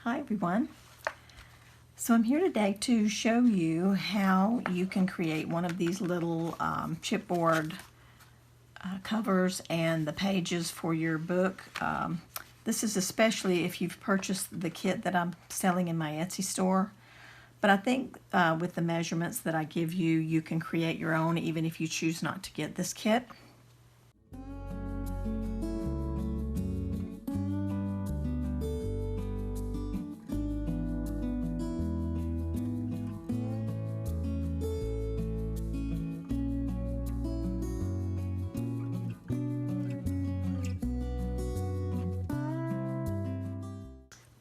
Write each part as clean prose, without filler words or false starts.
Hi everyone. So I'm here today to show you how you can create one of these little chipboard covers and the pages for your book. This is especially if you've purchased the kit that I'm selling in my Etsy store. But I think with the measurements that I give you, you can create your own even if you choose not to get this kit.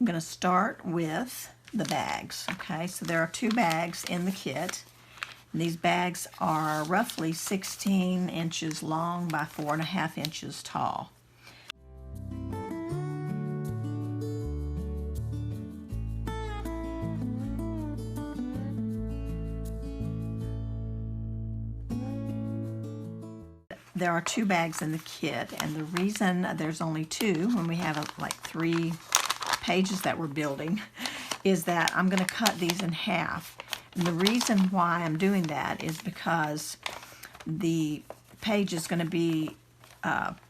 I'm going to start with the bags. Okay, so there are two bags in the kit. And these bags are roughly 16 inches long by 4.5 inches tall. There are two bags in the kit, and the reason there's only two when we have like 3 pages that we're building is that I'm going to cut these in half. And the reason why I'm doing that is because the page is going to be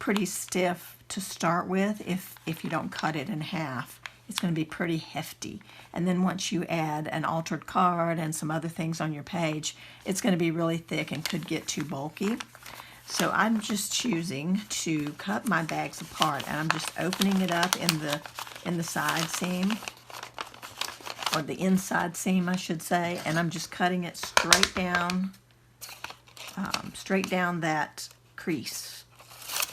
pretty stiff to start with if you don't cut it in half. It's going to be pretty hefty. And then once you add an altered card and some other things on your page, it's going to be really thick and could get too bulky. So I'm just choosing to cut my bags apart, and I'm just opening it up in the side seam, or the inside seam I should say, and I'm just cutting it straight down that crease.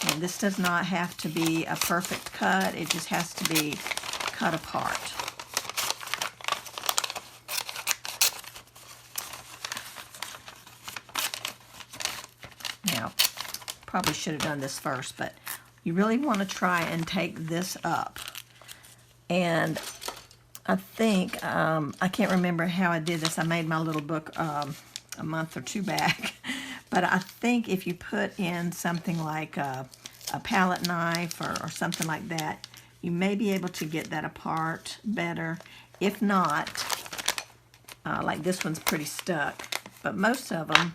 And this does not have to be a perfect cut, it just has to be cut apart. Now, probably should have done this first, but you really want to try and take this up. And I think, I can't remember how I did this. I made my little book a month or two back. But I think if you put in something like a palette knife or something like that, you may be able to get that apart better. If not, like this one's pretty stuck, but most of them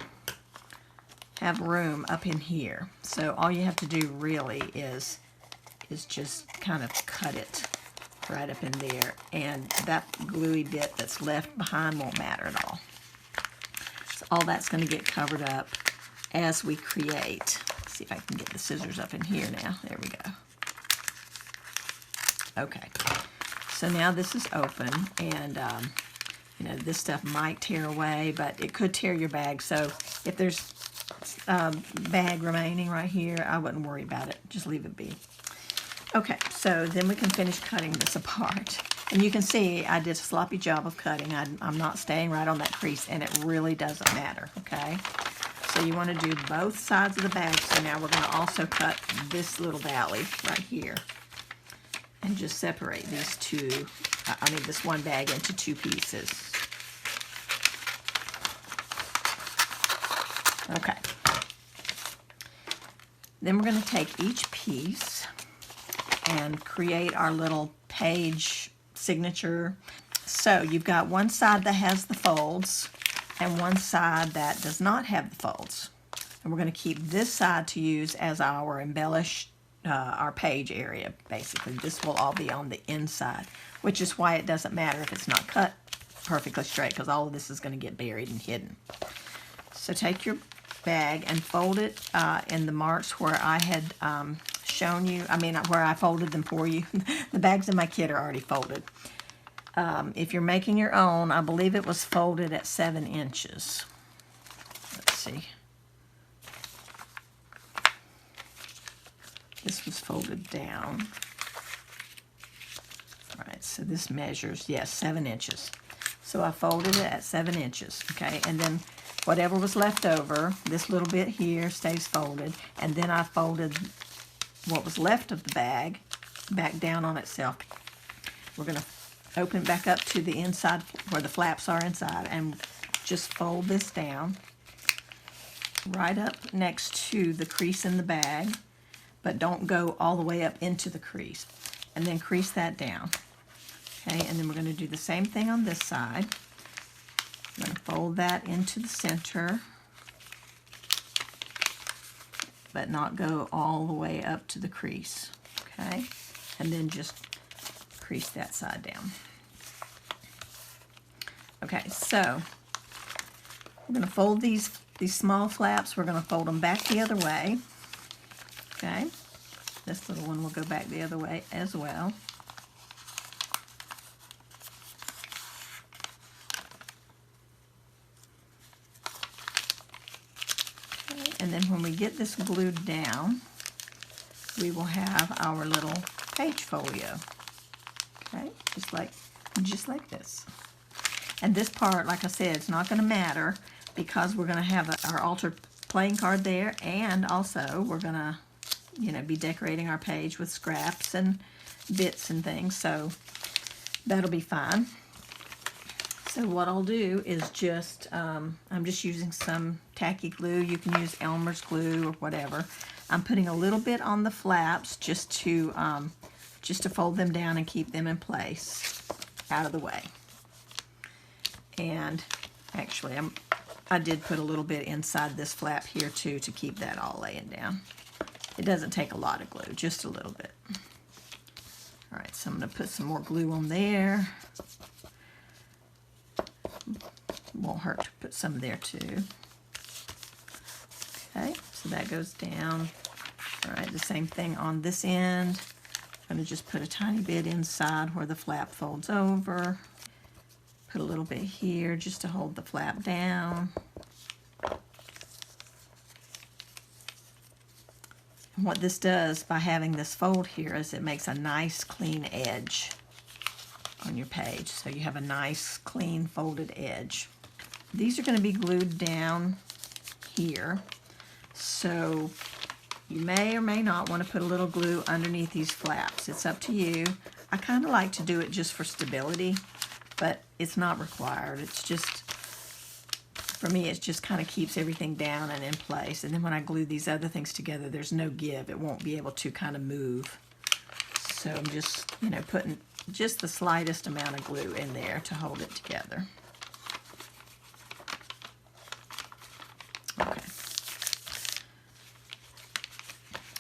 have room up in here. So all you have to do really is just kind of cut it right up in there, and that gluey bit that's left behind won't matter at all. So all that's going to get covered up as we create. Let's see if I can get the scissors up in here now. There we go. Okay, so now this is open, and you know, this stuff might tear away, but it could tear your bag. So if there's bag remaining right here, I wouldn't worry about it. Just leave it be. Okay, so then we can finish cutting this apart. And you can see I did a sloppy job of cutting. I'm not staying right on that crease, and it really doesn't matter, okay? So you want to do both sides of the bag. So now we're going to also cut this little valley right here. And just separate these two, this one bag into 2 pieces. Okay. Then we're going to take each piece and create our little page signature. So you've got one side that has the folds and one side that does not have the folds. And we're going to keep this side to use as our embellish, our page area, basically. This will all be on the inside, which is why it doesn't matter if it's not cut perfectly straight, because all of this is going to get buried and hidden. So take your bag and fold it in the marks where I had shown you, where I folded them for you. The bags in my kit are already folded. If you're making your own, I believe it was folded at 7 inches. Let's see. This was folded down. All right, so this measures, yes, 7 inches. So I folded it at 7 inches, okay? And then whatever was left over, this little bit here stays folded, and then I folded what was left of the bag back down on itself. We're going to open it back up to the inside where the flaps are inside, and just fold this down right up next to the crease in the bag, but don't go all the way up into the crease, and then crease that down. Okay, and then we're going to do the same thing on this side. I'm going to fold that into the center, but not go all the way up to the crease. Okay, and then just crease that side down. Okay, so we're going to fold these small flaps. We're going to fold them back the other way. Okay, this little one will go back the other way as well. Okay, and then when we get this glued down, we will have our little page folio. Okay, just like this. And this part, like I said, it's not going to matter because we're going to have our altered playing card there, and also we're going to, you know, be decorating our page with scraps and bits and things, so that'll be fine. So what I'll do is just, I'm just using some tacky glue. You can use Elmer's glue or whatever. I'm putting a little bit on the flaps just to fold them down and keep them in place out of the way. And actually, I did put a little bit inside this flap here too to keep that all laying down. It doesn't take a lot of glue, just a little bit. All right, so I'm going to put some more glue on there. Won't hurt to put some there too. Okay, so that goes down. All right, the same thing on this end. I'm going to just put a tiny bit inside where the flap folds over. Put a little bit here just to hold the flap down. And what this does by having this fold here is it makes a nice clean edge on your page. So you have a nice clean folded edge. These are going to be glued down here. So you may or may not want to put a little glue underneath these flaps. It's up to you. I kind of like to do it just for stability, but it's not required. It's just, for me, it just kind of keeps everything down and in place. And then when I glue these other things together, there's no give. It won't be able to kind of move. So I'm just, you know, putting just the slightest amount of glue in there to hold it together. Okay.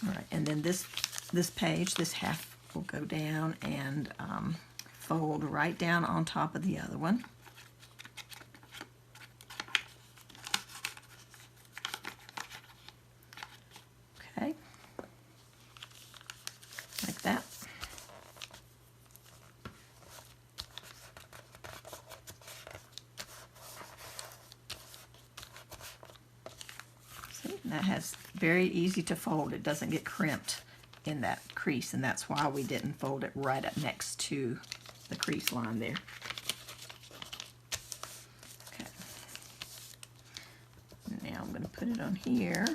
All right, and then this page, this half will go down and fold right down on top of the other one. Okay, like that. See, that has very easy to fold. It doesn't get crimped in that crease, and that's why we didn't fold it right up next to the crease line there. Okay. Now I'm going to put it on here.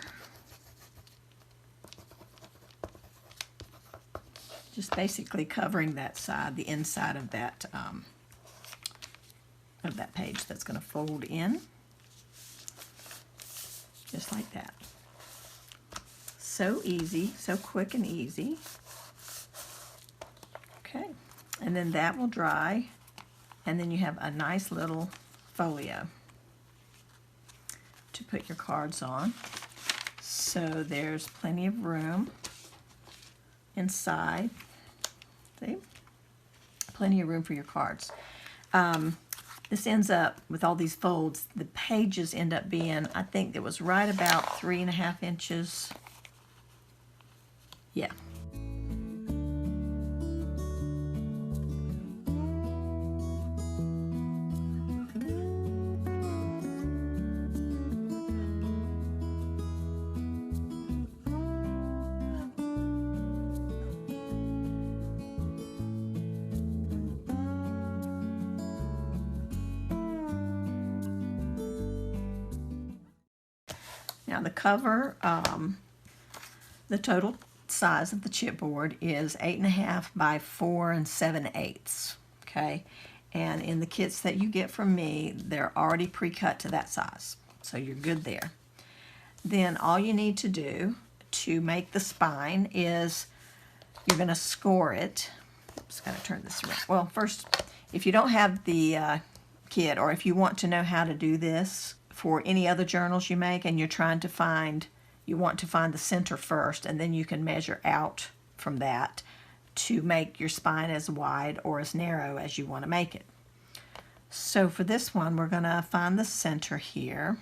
Just basically covering that side, the inside of that page that's going to fold in. Just like that. So easy, so quick and easy. Okay, and then that will dry, and then you have a nice little folio to put your cards on. So there's plenty of room inside. See? Plenty of room for your cards. This ends up, with all these folds, the pages end up being, I think it was right about 3.5 inches. Yeah. Now the cover, the total size of the chipboard is 8.5 by 4 7/8. Okay, and in the kits that you get from me, they're already pre-cut to that size, so you're good there. Then all you need to do to make the spine is you're going to score it Just gotta turn this around. Well, first, if you don't have the kit, or if you want to know how to do this for any other journals you make, and you're trying to find, you want to find the center first, and then you can measure out from that to make your spine as wide or as narrow as you want to make it. So for this one, we're going to find the center here.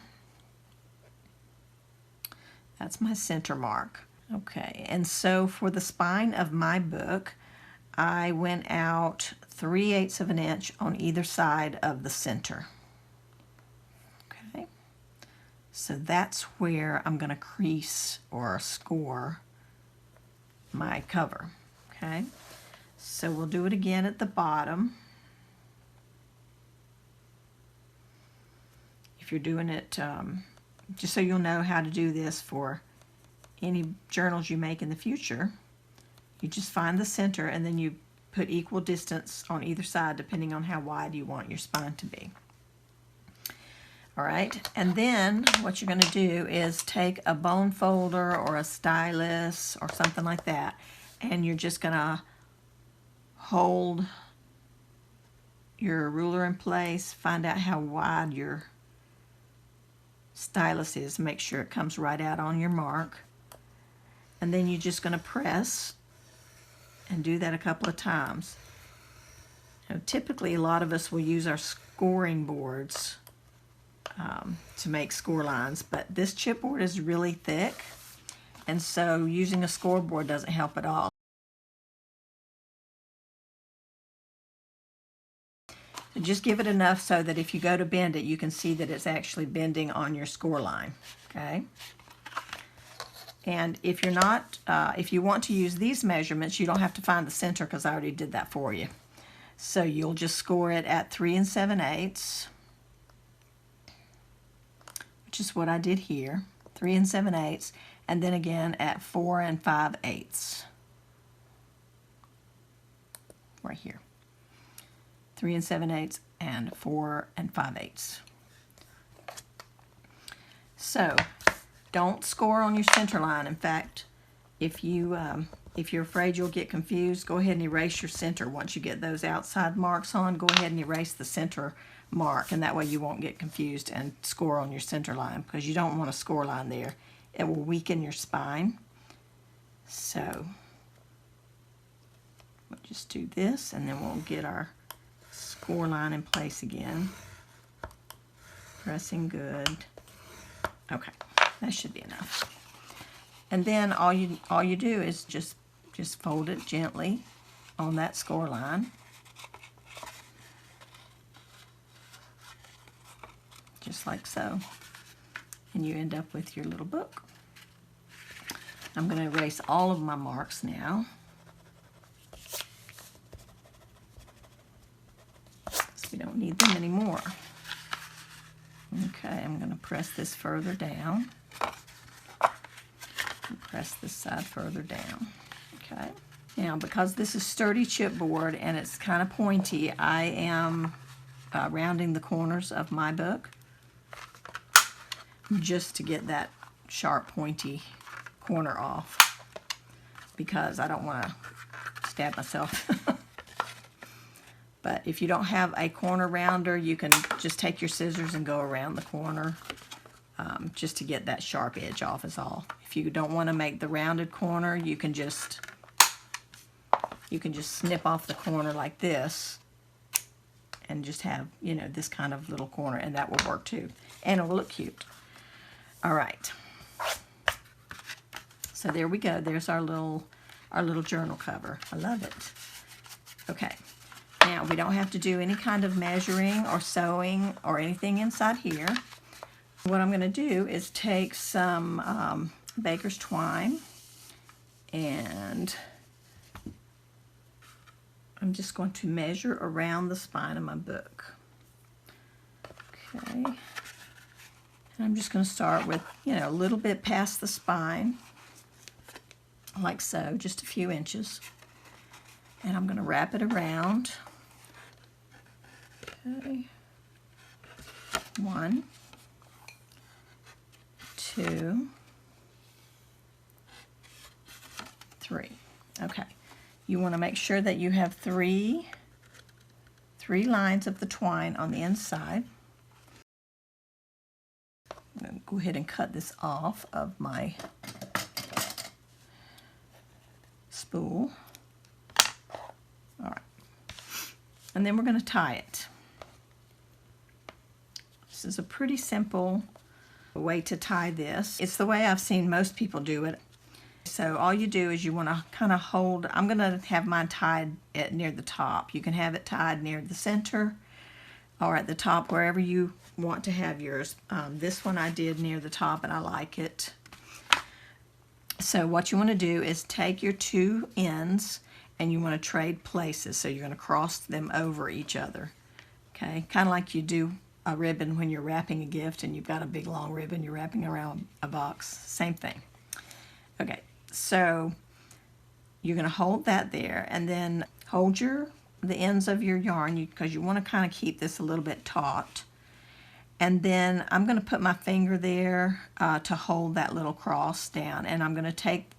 That's my center mark. Okay, and so for the spine of my book, I went out 3/8 of an inch on either side of the center. Okay, so that's where I'm going to crease or score my cover. Okay, so we'll do it again at the bottom. If you're doing it, just so you'll know how to do this for any journals you make in the future, you just find the center and then you put equal distance on either side depending on how wide you want your spine to be. All right, and then what you're going to do is take a bone folder or a stylus or something like that, and you're just going to hold your ruler in place, find out how wide your stylus is, make sure it comes right out on your mark, and then you're just going to press and do that a couple of times. Now, typically a lot of us will use our scoring boards to make score lines, but this chipboard is really thick, and so using a scoreboard doesn't help at all. So just give it enough so that if you go to bend it, you can see that it's actually bending on your score line. Okay. And if you're not, if you want to use these measurements, you don't have to find the center because I already did that for you. So you'll just score it at 3 7/8, which is what I did here, 3 7/8, and then again at 4 5/8, right here. 3 7/8 and 4 5/8. So don't score on your center line. In fact, if you're afraid you'll get confused, go ahead and erase your center. Once you get those outside marks on, go ahead and erase the center mark, and that way you won't get confused and score on your center line, because you don't want a score line there. It will weaken your spine. So we'll just do this, and then we'll get our score line in place again. Pressing good. Okay, that should be enough. And then all you do is just fold it gently on that score line. Just like so. And you end up with your little book. I'm going to erase all of my marks now. We don't need them anymore. Okay, I'm going to press this further down. And press this side further down. Okay. Now, because this is sturdy chipboard and it's kind of pointy, I am rounding the corners of my book just to get that sharp, pointy corner off, because I don't want to stab myself. But if you don't have a corner rounder, you can just take your scissors and go around the corner just to get that sharp edge off is all. If you don't want to make the rounded corner, you can just snip off the corner like this and just have, you know, this kind of little corner, and that will work too. And it will look cute. All right. So there we go. There's our little journal cover. I love it. Okay. Now, we don't have to do any kind of measuring or sewing or anything inside here. What I'm going to do is take some baker's twine, and I'm just going to measure around the spine of my book. Okay. And I'm just going to start with, you know, a little bit past the spine, like so, just a few inches. And I'm going to wrap it around. Okay. 1, 2, 3. Okay. you want to make sure that you have three lines of the twine on the inside. I'm going to go ahead and cut this off of my spool. All right. And then we're going to tie it. This is a pretty simple way to tie this. It's the way I've seen most people do it. So all you do is you want to kind of hold, I'm going to have mine tied at near the top. You can have it tied near the center or at the top, wherever you want to have yours. This one I did near the top and I like it. So what you want to do is take your two ends and you want to trade places. So you're going to cross them over each other. Okay, kind of like you do a ribbon when you're wrapping a gift and you've got a big long ribbon you're wrapping around a box. Same thing. Okay, so you're going to hold that there and then hold the ends of your yarn because you want to kind of keep this a little bit taut. And then I'm going to put my finger there to hold that little cross down, and I'm going to take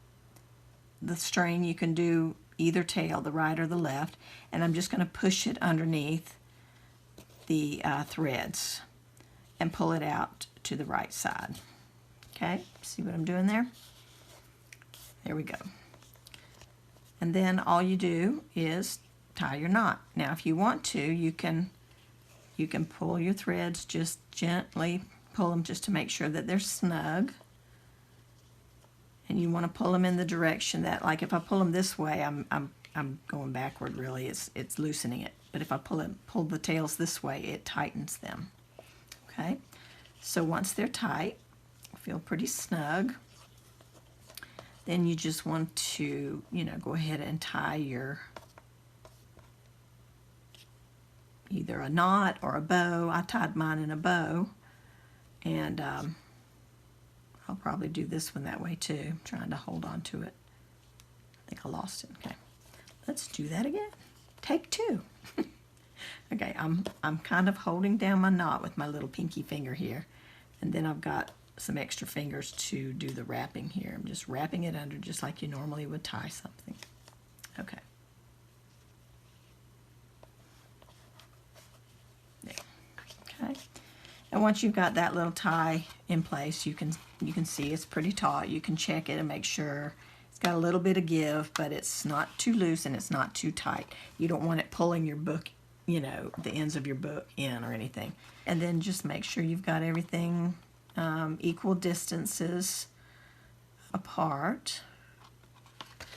the string. You can do either tail, the right or the left, and I'm just going to push it underneath the threads and pull it out to the right side. Okay, see what I'm doing there? There we go. And then all you do is tie your knot. Now if you want to, you can pull your threads, just gently pull them just to make sure that they're snug. And you want to pull them in the direction that, like if I pull them this way, I'm going backward really, it's loosening it. But if I pull the tails this way, it tightens them. Okay, so once they're tight, feel pretty snug, then you just want to, go ahead and tie your either a knot or a bow. I tied mine in a bow, and I'll probably do this one that way too. I'm trying to hold on to it. I think I lost it. Okay, let's do that again. Take two. Okay, I'm kind of holding down my knot with my little pinky finger here, and then I've got some extra fingers to do the wrapping here. I'm just wrapping it under just like you normally would tie something. Okay. There. Okay. And once you've got that little tie in place, you can see it's pretty taut. You can check it and make sure it's got a little bit of give, but it's not too loose and it's not too tight. You don't want it pulling your book, the ends of your book in or anything. And then just make sure you've got everything equal distances apart.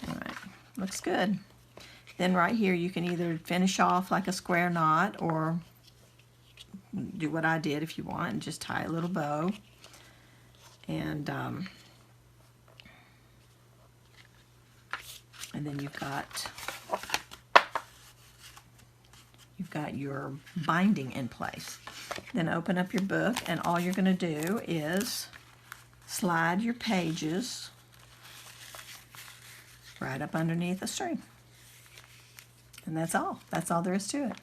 All right, looks good. Then right here you can either finish off like a square knot or do what I did if you want and just tie a little bow. And then you've got your binding in place. Then open up your book, and all you're going to do is slide your pages right up underneath a string. And that's all. That's all there is to it.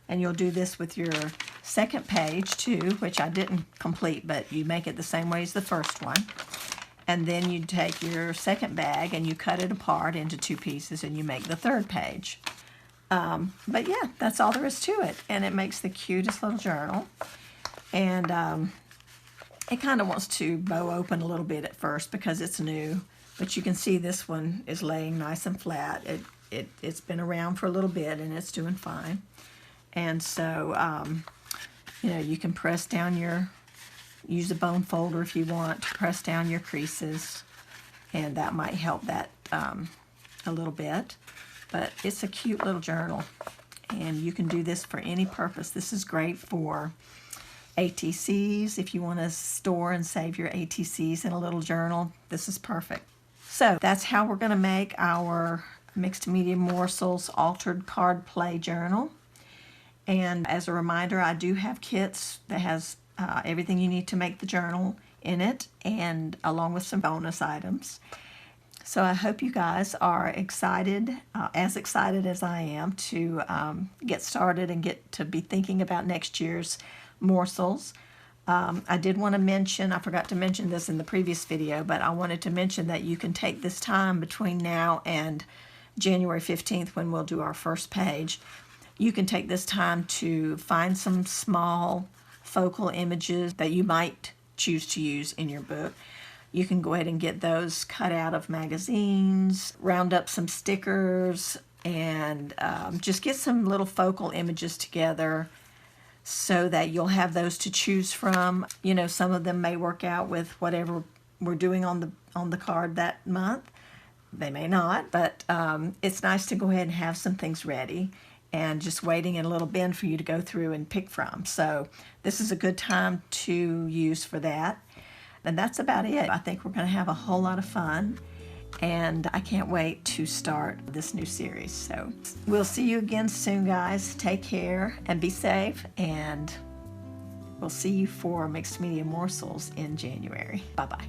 And you'll do this with your second page too, which I didn't complete, but you make it the same way as the first one. And then you take your second bag and you cut it apart into two pieces and you make the third page. But yeah, that's all there is to it. And it makes the cutest little journal. And it kind of wants to bow open a little bit at first because it's new. But you can see this one is laying nice and flat. It's been around for a little bit and it's doing fine. And so, you can press down use a bone folder if you want to press down your creases. And that might help that a little bit. But it's a cute little journal, and you can do this for any purpose. This is great for ATCs. If you want to store and save your ATCs in a little journal, this is perfect. So that's how we're going to make our Mixed Media Morsels Altered Card Play Journal. And as a reminder, I do have kits that has everything you need to make the journal in it, and along with some bonus items. So I hope you guys are excited, as excited as I am, to get started and get to be thinking about next year's morsels. I did want to mention, I forgot to mention this in the previous video, but I wanted to mention that you can take this time between now and January 15th when we'll do our first page. You can take this time to find some small focal images that you might choose to use in your book. You can go ahead and get those cut out of magazines, round up some stickers, and just get some little focal images together so that you'll have those to choose from. You know, some of them may work out with whatever we're doing on the card that month. They may not, but it's nice to go ahead and have some things ready and just waiting in a little bin for you to go through and pick from. So this is a good time to use for that. And that's about it. I think we're going to have a whole lot of fun, and I can't wait to start this new series. So we'll see you again soon, guys. Take care and be safe, and we'll see you for Mixed Media Morsels in January. Bye-bye.